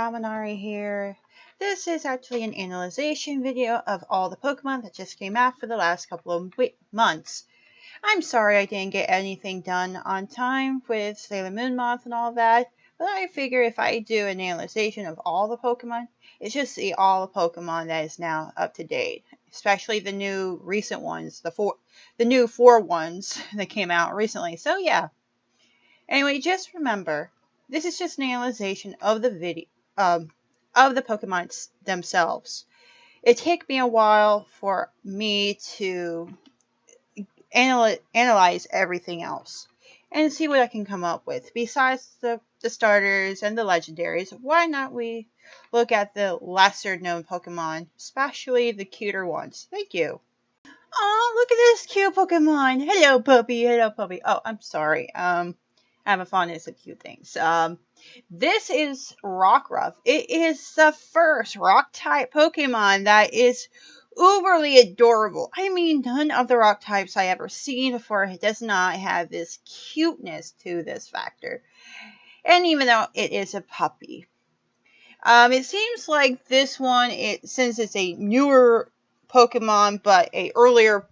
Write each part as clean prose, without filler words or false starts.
Kaminari here. This is actually an analyzation video of all the Pokemon that just came out for the last couple of months. I'm sorry I didn't get anything done on time with Sailor Moon Moth and all that, but I figure if I do an analyzation of all the Pokemon, it should see all the Pokemon that is now up to date, especially the new recent ones, the new 4 ones that came out recently. So yeah. Anyway, just remember, this is just an analyzation of the video, of the Pokemon themselves. It took me a while for me to analyze everything else and see what I can come up with. Besides the starters and the legendaries, why not we look at the lesser known Pokemon, especially the cuter ones? Thank you. Oh, look at this cute Pokemon. Hello, puppy. Hello, puppy. Oh, I'm sorry. I have a fondness of cute things. This is Rockruff. It is the first rock-type Pokemon that is uberly adorable. I mean, none of the rock types I ever seen before does not have this cuteness to this factor. And even though it is a puppy. It seems like this one, since it's a newer Pokemon, but a earlier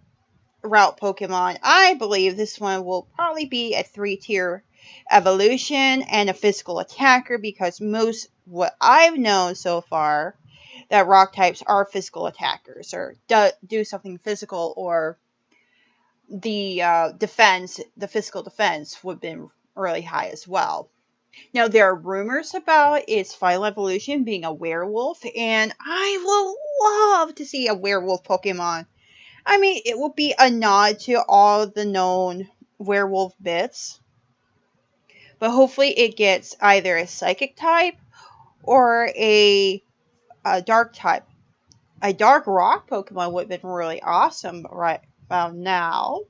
route Pokemon, I believe this one will probably be a 3-tier evolution and a physical attacker, because what I've known so far that rock types are physical attackers or do something physical, or the physical defense would have been really high as well. Now, there are rumors about its final evolution being a werewolf, and I would love to see a werewolf Pokemon. I mean, it will be a nod to all the known werewolf bits, but hopefully it gets either a psychic type or a dark type. A dark rock Pokemon would have been really awesome right about now.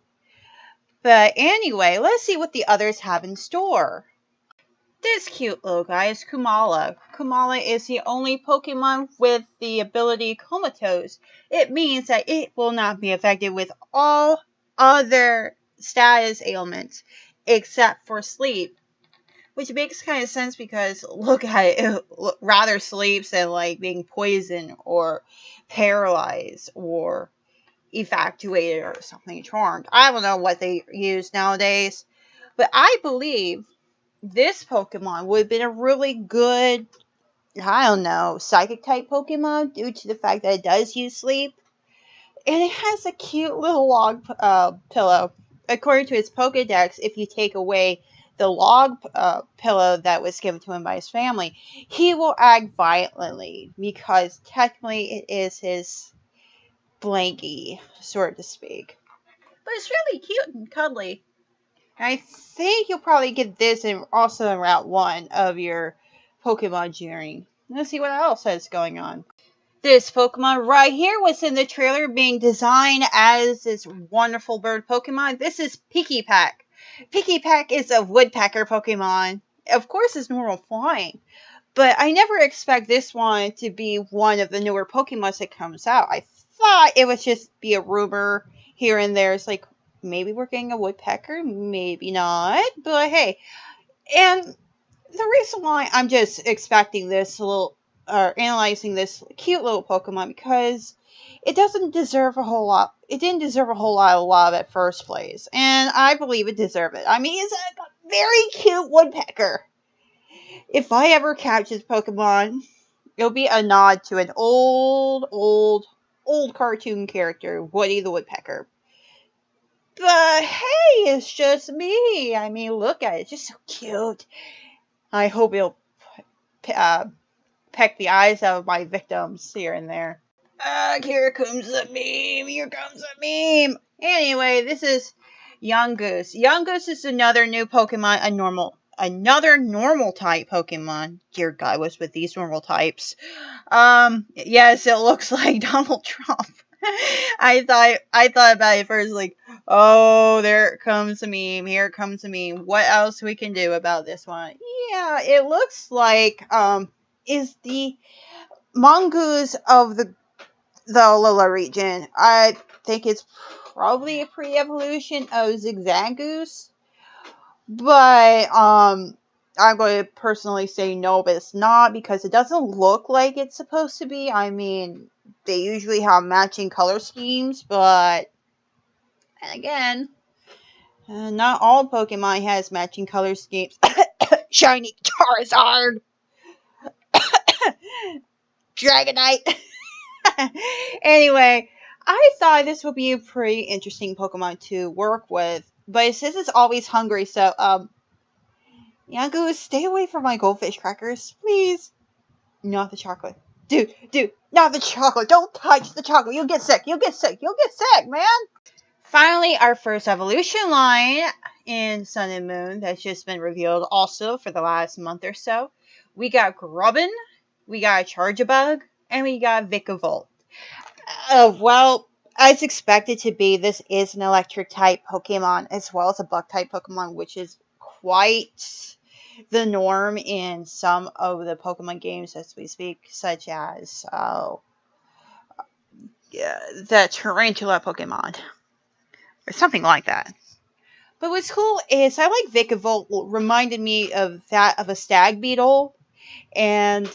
But anyway, let's see what the others have in store. This cute little guy is Kumala. Kumala is the only Pokemon with the ability Comatose. It means that it will not be affected with all other status ailments except for sleep. Which makes kind of sense, because look at it, it rather sleeps than like being poisoned or paralyzed or evacuated or something charmed. I don't know what they use nowadays, but I believe this Pokemon would have been a really good, I don't know, psychic type Pokemon due to the fact that it does use sleep. And it has a cute little log pillow. According to its Pokedex, if you take away the log pillow that was given to him by his family, he will act violently, because technically it is his blankie, so to speak. But it's really cute and cuddly. I think you'll probably get this also in Route 1 of your Pokemon journey. Let's see what else is going on. This Pokemon right here was in the trailer being designed as this wonderful bird Pokemon. This is Pikipek. Pikipek is a woodpecker Pokemon. Of course, it's normal flying. But I never expect this one to be one of the newer Pokemon that comes out. I thought it would just be a rumor here and there. It's like, maybe we're getting a woodpecker, maybe not. But hey, and the reason why I'm just expecting this analyzing this cute little Pokemon, because it doesn't deserve a whole lot. It didn't deserve a whole lot of love at first place, and I believe it deserved it. I mean, it's a very cute woodpecker. If I ever catch this Pokemon, it'll be a nod to an old cartoon character, Woody the Woodpecker. But hey, it's just me. I mean, look at it. It's just so cute. I hope it'll peck the eyes out of my victims here and there. Here comes the meme. Here comes the meme. Anyway, this is Yungoos. Yungoos is another new Pokemon, another normal type Pokemon. Dear God, what's with these normal types? Yes, it looks like Donald Trump. I thought about it first, like, oh, there comes a meme. Here comes a meme. What else we can do about this one? Yeah, it looks like is the mongoose of the Alola region. I think it's probably a pre-evolution of Zigzagoose, but I'm going to personally say no, but it's not because it doesn't look like it's supposed to be. I mean, they usually have matching color schemes, but and again, not all Pokemon has matching color schemes. Shiny Charizard, Dragonite. Anyway, I thought this would be a pretty interesting Pokemon to work with, but it says it's always hungry, so Yangu, stay away from my goldfish crackers, please. Not the chocolate. Dude, not the chocolate. Don't touch the chocolate. You'll get sick. You'll get sick, man. Finally, our first evolution line in Sun and Moon that's just been revealed also for the last month or so. We got Grubbin, we got Charjabug, and we got Vikavolt. Well, as expected to be, this is an electric type Pokemon as well as a bug type Pokemon, which is quite the norm in some of the Pokemon games as we speak, such as the Tarantula Pokemon or something like that. But what's cool is I like Vikavolt. Reminded me of that of a stag beetle, and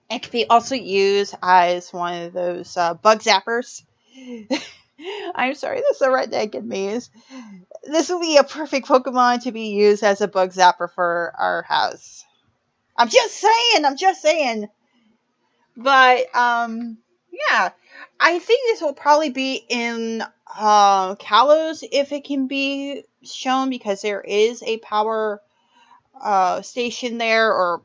it can be also used as one of those bug zappers. I'm sorry, this is a redneck in me. This will be a perfect Pokemon to be used as a bug zapper for our house. I'm just saying. But yeah, I think this will probably be in Kalos if it can be shown, because there is a power station there, or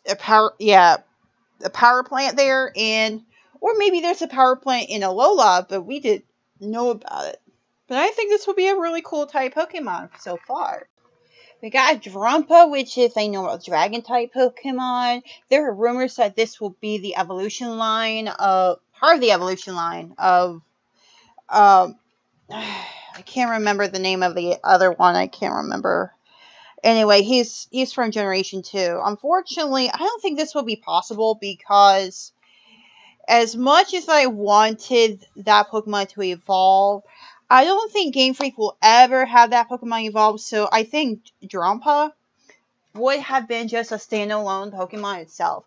a power plant there, and or maybe there's a power plant in Alola, but we didn't know about it. But I think this will be a really cool type Pokemon so far. We got Drumpa, which is a normal dragon type Pokemon. There are rumors that this will be the evolution line of part of the evolution line of I can't remember the name of the other one. I can't remember. Anyway, he's from Generation 2. Unfortunately, I don't think this will be possible because as much as I wanted that Pokemon to evolve, I don't think Game Freak will ever have that Pokemon evolve, so I think Drumpa would have been just a standalone Pokemon itself.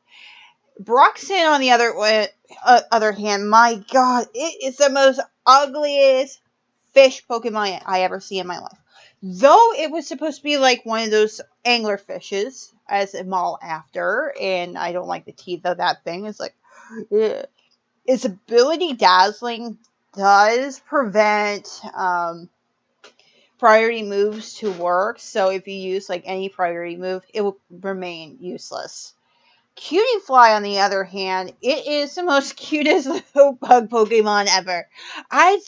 Broxton, on the other hand, my god, it is the most ugliest fish Pokemon I ever see in my life. Though it was supposed to be like one of those angler fishes, as a mall after, and I don't like the teeth of that thing. It's like, ugh. Its ability Dazzling does prevent priority moves to work, so if you use like any priority move, it will remain useless. Cutie Fly, on the other hand, it is the most cutest little bug Pokemon ever. I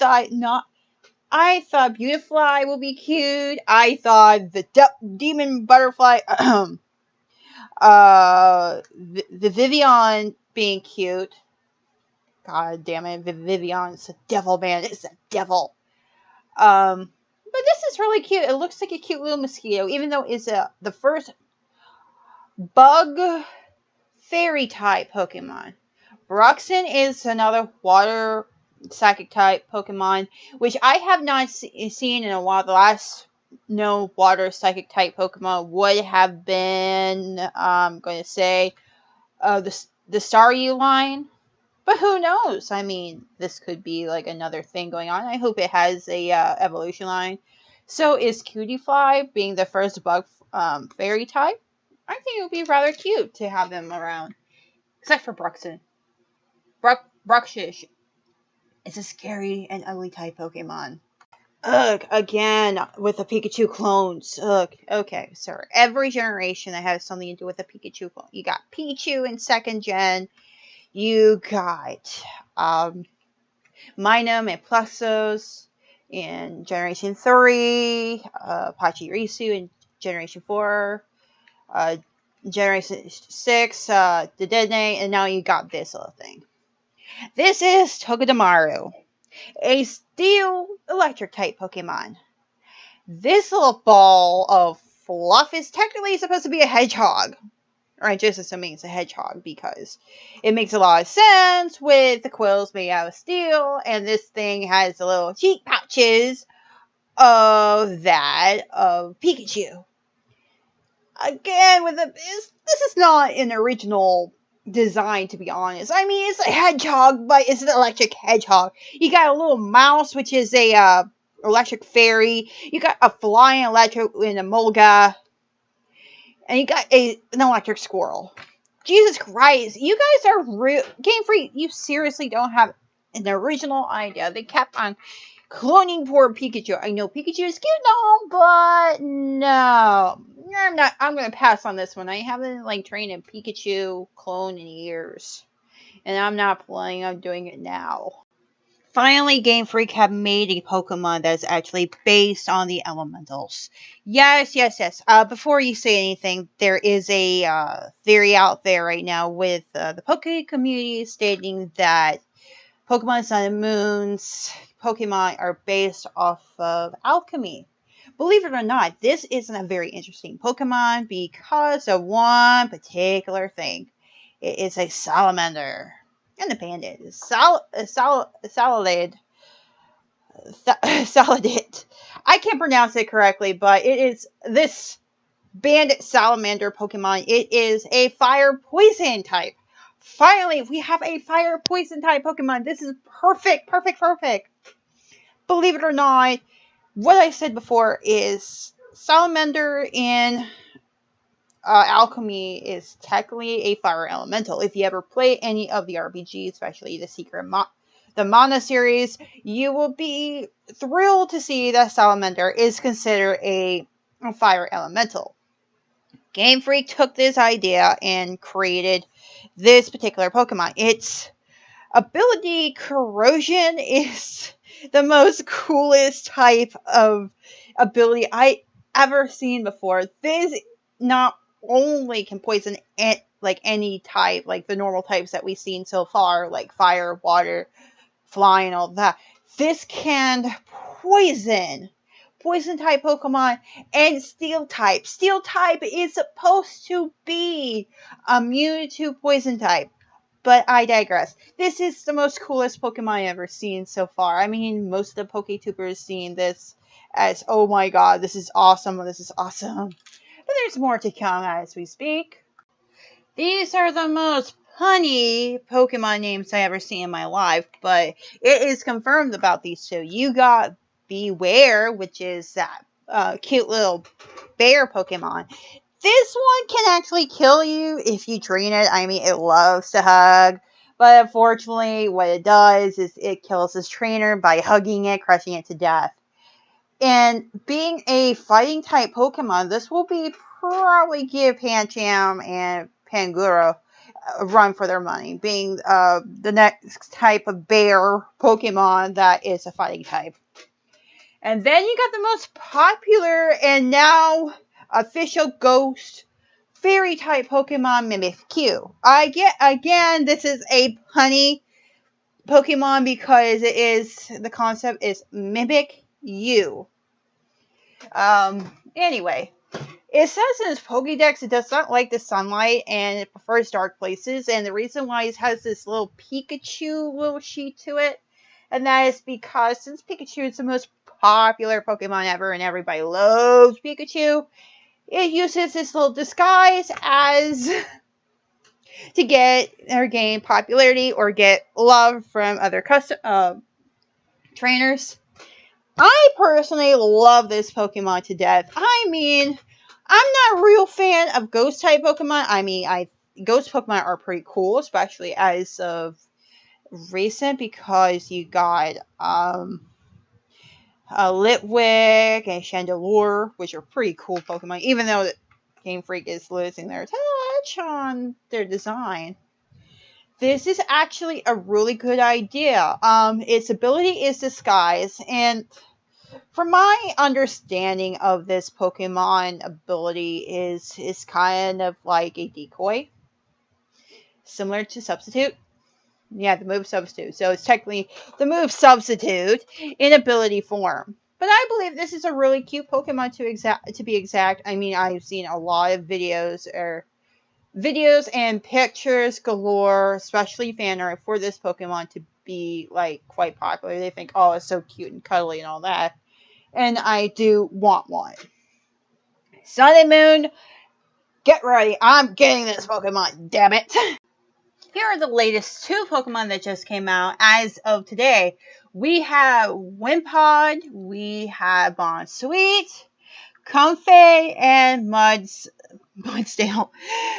thought Beautifly would be cute. I thought the Demon Butterfly, the Vivian being cute. God damn it, Vivian, it's a devil, man. It's a devil. But this is really cute. It looks like a cute little mosquito, even though it's the first bug fairy type Pokemon. Broxton is another water psychic type Pokemon, which I have not seen in a while. The last known water psychic type Pokemon would have been, I'm going to say, the Staryu line. But who knows? I mean, this could be like another thing going on. I hope it has a evolution line. So is Cutiefly being the first bug fairy type? I think it would be rather cute to have them around. Except for Bruxton. Bruxish is a scary and ugly type Pokemon. Ugh, again, with the Pikachu clones. Ugh, okay, sorry. Every generation that has something to do with a Pikachu clone. You got Pikachu in 2nd gen. You got Minun and Pluxos in Generation 3, Pachirisu in Generation 4, Generation 6, the Dedenne, and now you got this little thing. This is Togedemaru, a steel electric type Pokemon. This little ball of fluff is technically supposed to be a hedgehog. Or just assuming it's a hedgehog, because it makes a lot of sense with the quills made out of steel, and this thing has the little cheek pouches of that of Pikachu. again, this is not an original design, to be honest. I mean, it's a hedgehog, but it's an electric hedgehog. You got a little mouse, which is a electric fairy. You got a flying electric in a mulga, and you got an electric squirrel. Jesus Christ, you guys are real Game Freak. You seriously don't have an original idea. They kept on cloning poor Pikachu. I know Pikachu is cute and all, but no. I'm gonna pass on this one. I haven't trained a Pikachu clone in years. And I'm not planning on doing it now. Finally, Game Freak have made a Pokemon that's actually based on the elementals. Yes, yes, yes. Before you say anything, there is a theory out there right now with the Poke community stating that Pokemon Sun and Moon's Pokemon are based off of alchemy. Believe it or not, this isn't a very interesting Pokemon because of one particular thing. It is a salamander. And the bandit is Saladit. I can't pronounce it correctly, but it is this bandit salamander Pokemon. It is a fire poison type. Finally, we have a fire poison type Pokemon. This is perfect, perfect, perfect. Believe it or not, what I said before is salamander in alchemy is technically a fire elemental. If you ever play any of the RPGs, especially the Mana series, you will be thrilled to see that salamander is considered a fire elemental. Game Freak took this idea and created this particular Pokemon. Its ability corrosion is the most coolest type of ability I ever seen before. This not only can poison any type, like the normal types that we've seen so far, like fire, water, flying, all that. This can poison type Pokemon and steel type. Steel type is supposed to be immune to poison type. But I digress. This is the most coolest Pokemon I've ever seen so far. I mean, most of the PokeTubers seen this as, oh my god, this is awesome, this is awesome. But there's more to come as we speak. These are the most punny Pokemon names I ever seen in my life, but it is confirmed about these two. You got Beware, which is that cute little bear Pokemon. This one can actually kill you if you train it. I mean, it loves to hug. But unfortunately, what it does is it kills its trainer by hugging it, crushing it to death. And being a fighting type Pokemon, this will probably give Pancham and Pangoro a run for their money. Being the next type of bear Pokemon that is a fighting type. And then you got the most popular and now official ghost fairy type Pokemon, Mimikyu. Again, this is a punny Pokemon because the concept is mimic you. Anyway, it says in its Pokédex it does not like the sunlight and it prefers dark places, and the reason why it has this little Pikachu little sheet to it, and that is because since Pikachu is the most popular Pokemon ever and everybody loves Pikachu, it uses this little disguise as to get or gain popularity or get love from other trainers. I personally love this Pokemon to death. I mean, I'm not a real fan of ghost type Pokemon. I mean, ghost Pokemon are pretty cool, especially as of recent, because you got Litwick and Chandelure, which are pretty cool Pokemon, even though Game Freak is losing their touch on their design. This is actually a really good idea. Its ability is disguise, and from my understanding of this Pokemon ability is kind of like a decoy, similar to Substitute. Yeah, the move Substitute. So it's technically the move Substitute in ability form. But I believe this is a really cute Pokemon to be exact. I mean, I've seen a lot of videos and pictures galore, especially fan art for this Pokemon to be quite popular. They think, oh, it's so cute and cuddly and all that. And I do want one. Sun and Moon, Get ready, I'm getting this Pokemon, damn it. Here are the latest 2 Pokemon that just came out as of today. We have Wimpod, we have Bonsweet, Comfey, and Mudsdale.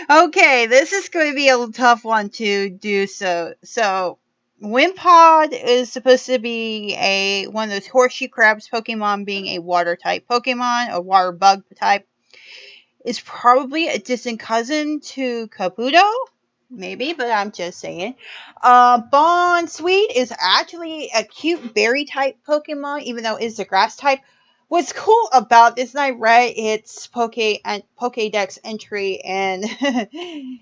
Okay, this is going to be a tough one to do so. So, Wimpod is supposed to be one of those horseshoe crabs Pokemon, being a water type Pokemon, a water bug type. Is probably a distant cousin to Kabuto. Maybe, but I'm just saying. Bonsweet is actually a cute berry type Pokemon, even though it's a grass type. What's cool about this, and I read its Pokédex entry, and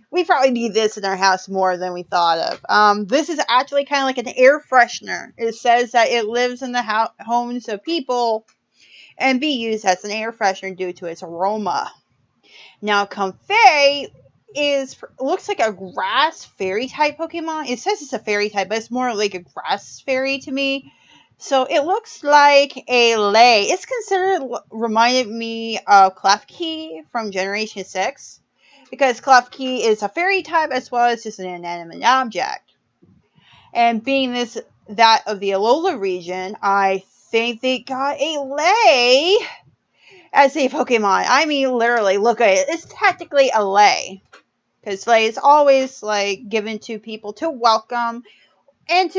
we probably need this in our house more than we thought of. This is actually kind of like an air freshener. It says that it lives in the homes of people and be used as an air freshener due to its aroma. Now, Comfey looks like a grass fairy type Pokemon. It says it's a fairy type, but it's more like a grass fairy to me. So it looks like a lay. It's reminded me of Klefki from Generation 6. Because Klefki is a fairy type as well as just an inanimate object. And being that of the Alola region, I think they got a lay as a Pokemon. I mean, literally, look at it. It's technically a lei. Because lei is always, like, given to people to welcome and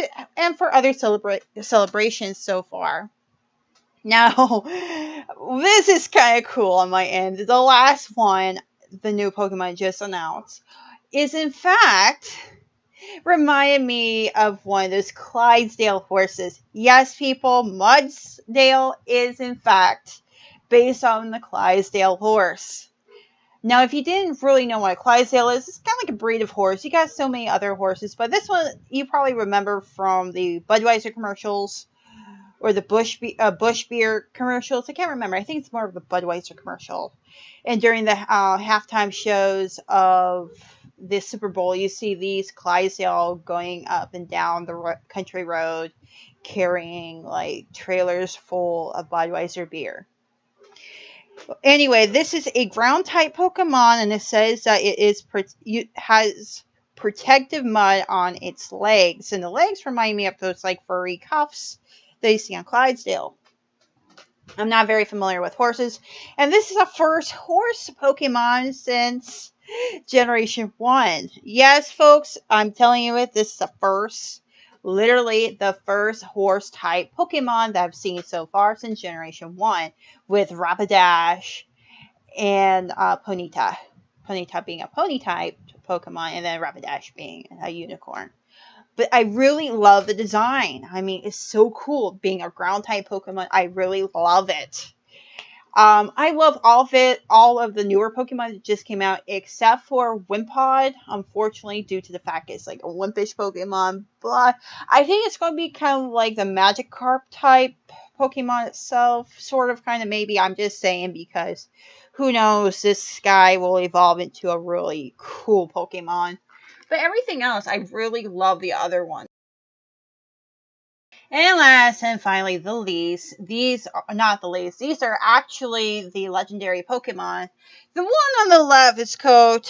for other celebrations so far. Now, this is kind of cool on my end. The last one, the new Pokemon just announced, is in fact reminded me of one of those Clydesdale horses. Yes, people, Mudsdale is in fact based on the Clydesdale horse. Now, if you didn't really know what a Clydesdale is, it's kind of like a breed of horse. You got so many other horses, but this one you probably remember from the Budweiser commercials or the Bush beer commercials. I can't remember. I think it's more of the Budweiser commercial. And during the halftime shows of the Super Bowl, you see these Clydesdale going up and down the country road carrying like trailers full of Budweiser beer. Anyway, this is a ground type Pokemon, and it says that it has protective mud on its legs, and the legs remind me of those like furry cuffs that you see on Clydesdale. I'm not very familiar with horses, and this is the first horse Pokemon since Generation 1. Yes, folks, I'm telling you it. This is literally the first horse type Pokemon that I've seen so far since Generation 1, with Rapidash and Ponyta. Ponyta being a pony type Pokemon, and then Rapidash being a unicorn. But I really love the design. I mean, it's so cool being a ground type Pokemon. I really love it. I love all of the newer Pokemon that just came out, except for Wimpod, unfortunately, due to the fact it's like a wimpish Pokemon. But I think it's going to be kind of like the Magikarp type Pokemon itself, sort of, kind of, maybe. I'm just saying because who knows, this guy will evolve into a really cool Pokemon. But everything else, I really love the other one. And last and finally, the least. These are not the least. These are actually the legendary Pokemon. The one on the left is called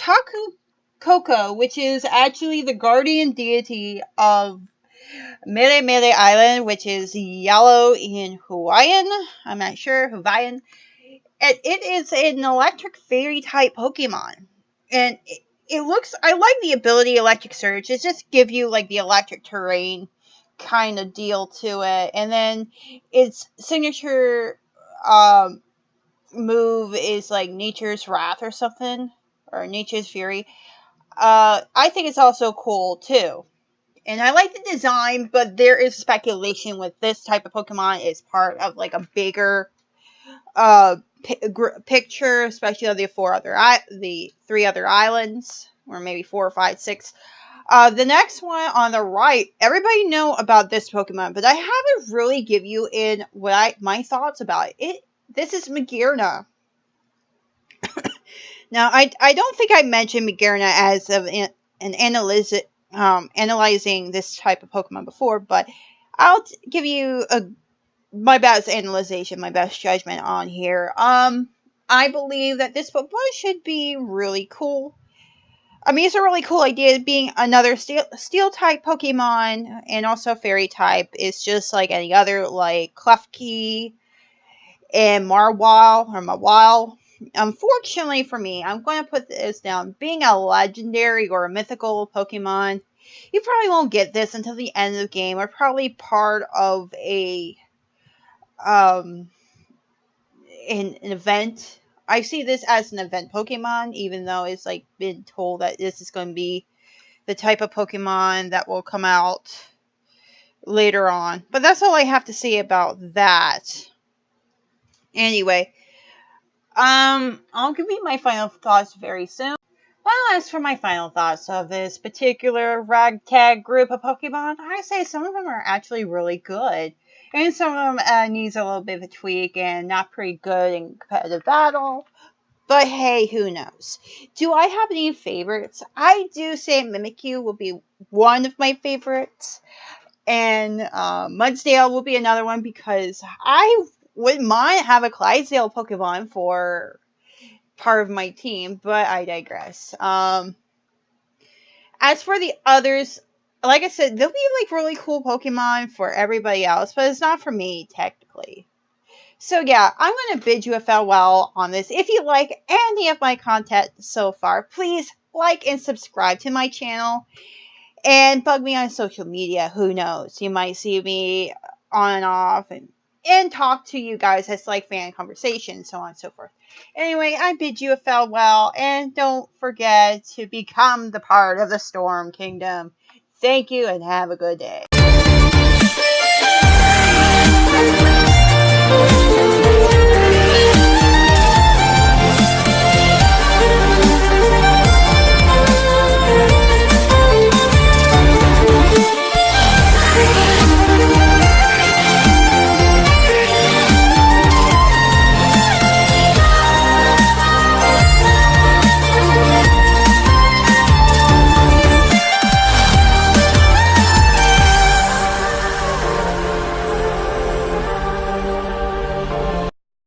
Koko, which is actually the guardian deity of Mele Mele Island, which is yellow in Hawaiian. I'm not sure, Hawaiian. And it is an electric fairy type Pokemon. And it looks, I like the ability Electric Surge. It just gives you like the electric terrain kind of deal to it. And then its signature move is like Nature's Wrath or something, or Nature's Fury. I think it's also cool too. And I like the design, but there is speculation with this type of Pokemon is part of like a bigger picture, especially of the 3 other islands, or maybe 4 or 5, 6. The next one on the right, everybody know about this Pokemon, but I haven't really give you in my thoughts about it. This is Magearna. Now, I don't think I mentioned Magearna as an analyzing this type of Pokemon before, but I'll give you my best analyzation, my best judgment on here. I I believe that this Pokemon should be really cool. I mean, it's a really cool idea being another steel type Pokemon and also fairy type. It's just like any other, like Klefki and Mawile. Unfortunately for me, I'm going to put this down. Being a legendary or a mythical Pokemon, you probably won't get this until the end of the game, or probably part of um, an event. I see this as an event Pokemon, even though it's like been told that this is going to be the type of Pokemon that will come out later on. But that's all I have to say about that. Anyway, I'll give you my final thoughts very soon. Well, as for my final thoughts of this particular ragtag group of Pokemon, I say some of them are actually really good. And some of them needs a little bit of a tweak and not pretty good in competitive battle. But hey, who knows? Do I have any favorites? I do say Mimikyu will be one of my favorites. And Mudsdale will be another one because I wouldn't mind have a Clydesdale Pokemon for part of my team, but I digress. As for the others, like I said, they'll be like really cool Pokemon for everybody else, but it's not for me technically. So yeah, I'm going to bid you a farewell on this. If you like any of my content so far, please like and subscribe to my channel. And bug me on social media. Who knows? You might see me on and off and talk to you guys as like fan conversations, so on and so forth. Anyway, I bid you a farewell, and don't forget to become the part of the Storm Kingdom. Thank you, and have a good day.